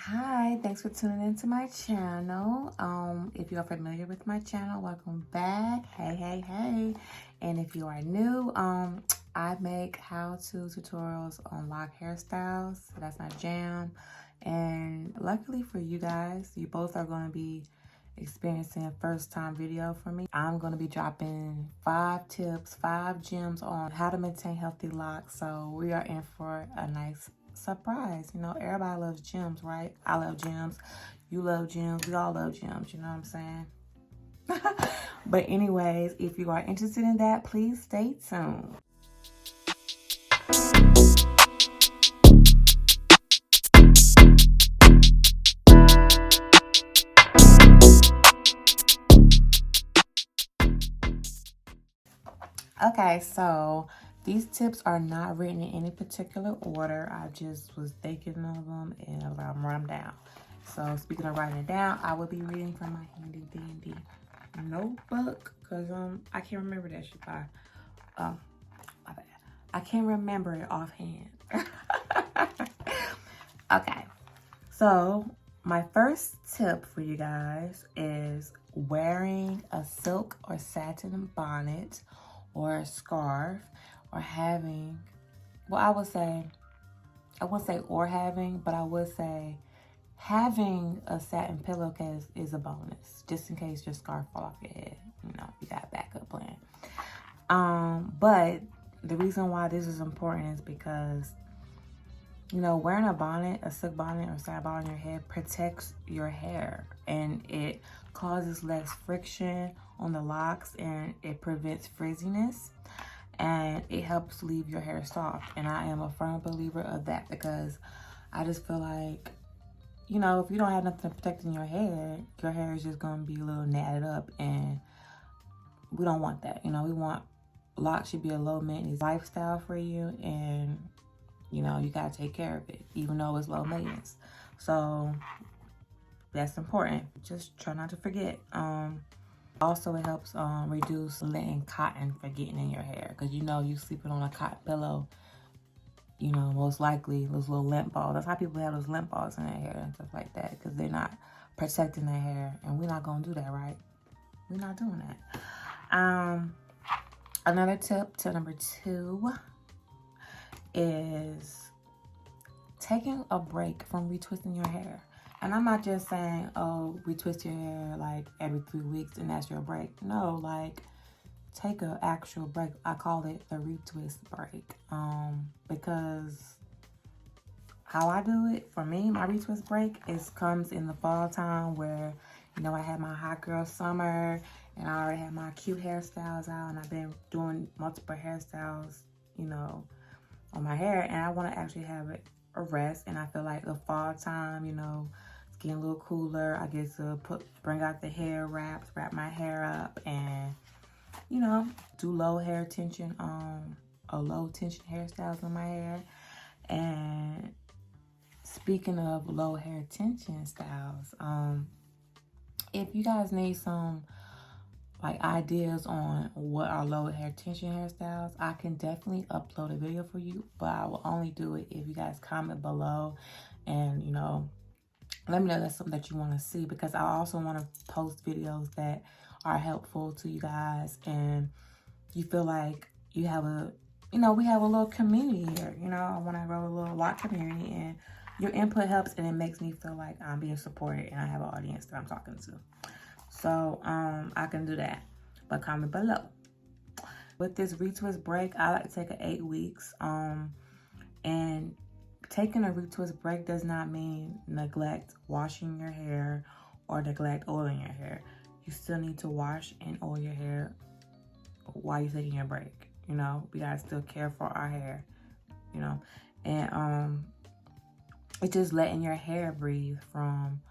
Hi, thanks for tuning into my channel. If you are familiar with my channel, welcome back. Hey. And if you are new, I make how-to tutorials on lock hairstyles. So that's my jam. And luckily for you guys, you both are going to be experiencing a first-time video for me. I'm going to be dropping 5 tips, 5 gems on how to maintain healthy locks. So we are in for a nice surprise. You know, everybody loves gems, right? I love gems. You love gems. We all love gems. You know what I'm saying? But anyways, if you are interested in that, please stay tuned. Okay, so these tips are not written in any particular order. I just was thinking of them and I was like, I'm gonna write them down. So speaking of writing it down, I will be reading from my handy dandy notebook because I can't remember that shit by my bad. I can't remember it offhand. Okay, so my first tip for you guys is wearing a silk or satin bonnet or a scarf, or having, well, I wouldn't say or having, but I would say having a satin pillowcase is a bonus, just in case your scarf fall off your head. You know, you got a backup plan. But the reason why this is important is because, you know, wearing a bonnet, a silk bonnet or satin bonnet on your head protects your hair, and it causes less friction on the locks, and it prevents frizziness, and it helps leave your hair soft. And I am a firm believer of that because I just feel like, you know, if you don't have nothing protecting your hair is just gonna be a little natted up, and we don't want that. You know, we want locks should be a low maintenance lifestyle for you, and you know, you gotta take care of it, even though it's low maintenance. So that's important. Just try not to forget. Also, it helps reduce letting cotton for getting in your hair, because you know, you sleeping on a cotton pillow, you know, most likely those little lint balls. That's how people have those lint balls in their hair and stuff like that, because they're not protecting their hair, and we're not gonna do that, right? We're not doing that. Another tip number 2 is taking a break from retwisting your hair. And I'm not just saying, oh, retwist your hair like every 3 weeks and that's your break. No, like take an actual break. I call it the retwist break. Because how I do it, for me, my retwist break comes in the fall time where, you know, I had my hot girl summer and I already had my cute hairstyles out, and I've been doing multiple hairstyles, you know, on my hair, and I want to actually have it a rest. And I feel like the fall time, you know, it's getting a little cooler. I get to bring out the hair wraps, wrap my hair up, and, you know, do low tension hairstyles on my hair. And speaking of low hair tension styles, if you guys need some like ideas on what are low hair tension hairstyles, I can definitely upload a video for you, but I will only do it if you guys comment below and, you know, let me know that's something that you want to see, because I also want to post videos that are helpful to you guys and you feel like you have a, you know, we have a little community here. You know, I want to grow a little lock community, and your input helps, and it makes me feel like I'm being supported and I have an audience that I'm talking to. So I can do that, but comment below. With this retwist break, I like to take 8 weeks. And taking a retwist break does not mean neglect washing your hair or neglect oiling your hair. You still need to wash and oil your hair while you're taking your break. You know, we gotta still care for our hair, you know. And it's just letting your hair breathe from,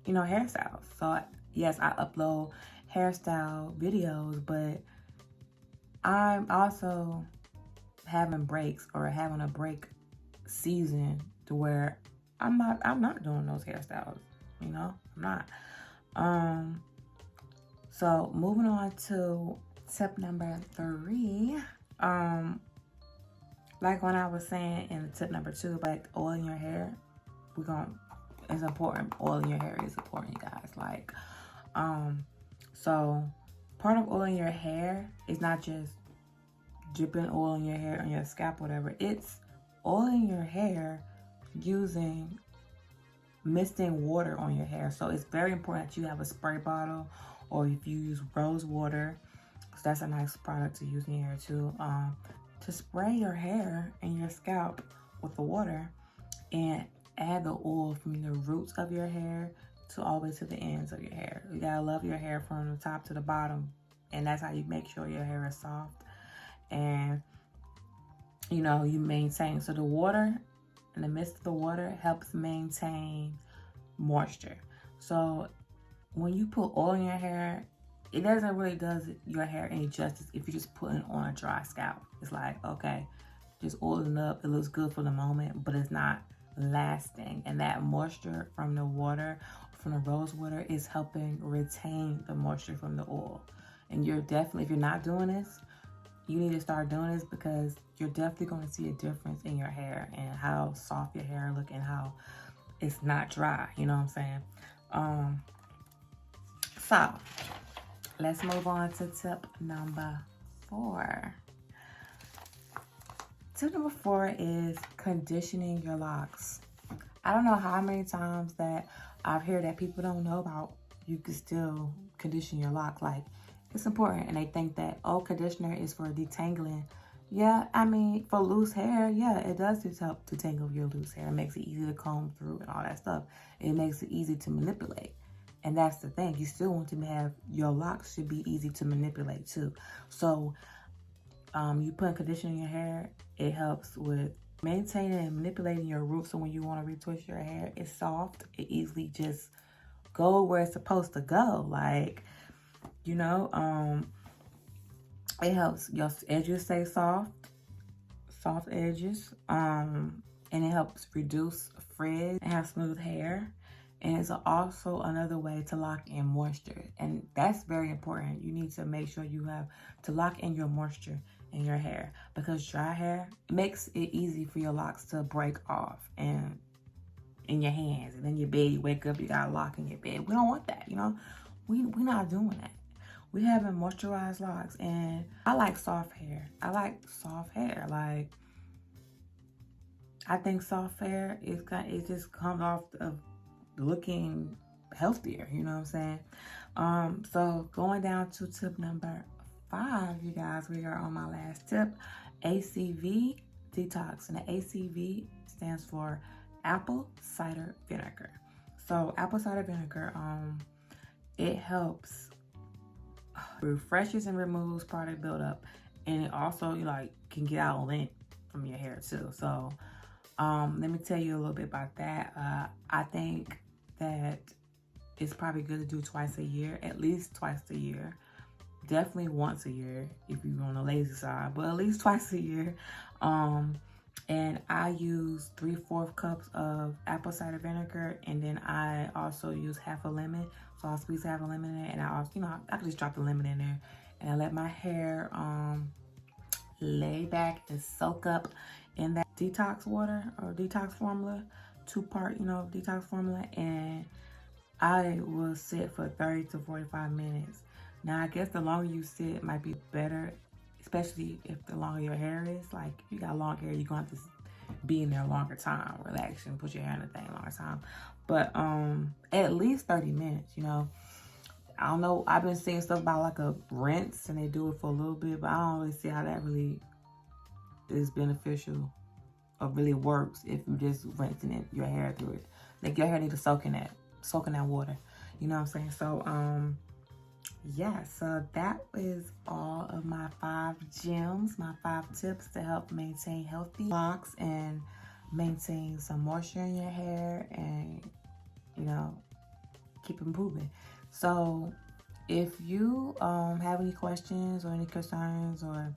you know, hairstyles. So yes, I upload hairstyle videos, but I'm also having breaks, or having a break season, to where I'm not doing those hairstyles, you know. I'm not. So moving on to tip number 3. Like when I was saying in tip number 2, like oiling your hair, we're gonna it's important. Oil in your hair is important, you guys. Like, so part of oiling your hair is not just dripping oil in your hair on your scalp, whatever. It's oiling your hair using misting water on your hair. So it's very important that you have a spray bottle, or if you use rose water, because that's a nice product to use in your hair too, to spray your hair and your scalp with the water and add the oil from the roots of your hair to all the way to the ends of your hair. You gotta love your hair from the top to the bottom, and that's how you make sure your hair is soft and you know you maintain. So the water and the mist of the water helps maintain moisture. So when you put oil in your hair, it doesn't really does your hair any justice if you just put it on a dry scalp. It's like, okay, just oiling up, it looks good for the moment, but it's not lasting. And that moisture from the water, from the rose water, is helping retain the moisture from the oil. And you're definitely, if you're not doing this, you need to start doing this, because you're definitely going to see a difference in your hair and how soft your hair look and how it's not dry. You know what I'm saying? So let's move on to tip number 4. Tip number 4 is conditioning your locks. I don't know how many times that I've heard that people don't know about you can still condition your lock. Like, it's important, and they think that, oh, conditioner is for detangling. Yeah, I mean, for loose hair, yeah, it does help to detangle your loose hair. It makes it easy to comb through and all that stuff. It makes it easy to manipulate. And that's the thing. You still want to have, your locks should be easy to manipulate too. So you put conditioner in your hair, it helps with maintaining and manipulating your roots. So when you want to retwist your hair, it's soft. It easily just go where it's supposed to go. Like, you know, it helps your edges stay soft edges. And it helps reduce frizz and have smooth hair. And it's also another way to lock in moisture. And that's very important. You need to make sure you have to lock in your moisture in your hair, because dry hair makes it easy for your locks to break off and in your hands. And then your bed, you wake up, you got a lock in your bed. We don't want that, you know? We're not doing that. We having moisturized locks. And I like soft hair. I like soft hair. Like, I think soft hair, it just comes off of looking healthier, you know what I'm saying? So going down to tip number 5, you guys, we are on my last tip, ACV detox. And the ACV stands for apple cider vinegar. So apple cider vinegar, it helps, refreshes and removes product buildup, and it also can get out lint from your hair too. So let me tell you a little bit about that. I think that it's probably good to do twice a year, at least twice a year. Definitely once a year if you're on the lazy side, but at least twice a year. And I use 3/4 cups of apple cider vinegar, and then I also use half a lemon. So I'll squeeze half a lemon in there, and I also, I can just drop the lemon in there, and I let my hair lay back and soak up in that detox water or detox formula, 2-part, detox formula, and I will sit for 30 to 45 minutes. Now, I guess the longer you sit might be better, especially if the longer your hair is. Like, if you got long hair, you're going to have to be in there a longer time, relax and put your hair in the thing a longer time. But at least 30 minutes, I don't know. I've been seeing stuff about like a rinse, and they do it for a little bit, but I don't really see how that really is beneficial or really works if you just rinsing your hair through it. Like, your hair needs to soak in that water. You know what I'm saying? So yeah, so that is all of my 5 gems, my 5 tips to help maintain healthy locks and maintain some moisture in your hair and, keep improving. So if you have any questions or any concerns or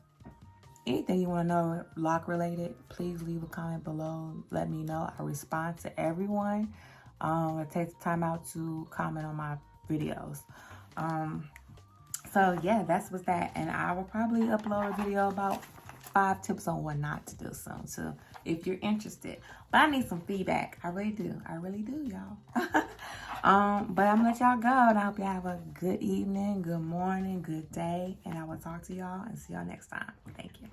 anything you want to know lock related, please leave a comment below. Let me know. I respond to everyone. It takes time out to comment on my videos. So yeah, that's what's that. And I will probably upload a video about 5 tips on what not to do soon too. if you're interested. But I need some feedback. I really do. I really do, y'all. But I'm gonna let y'all go, and I hope y'all have a good evening, good morning, good day, and I will talk to y'all and see y'all next time. Thank you.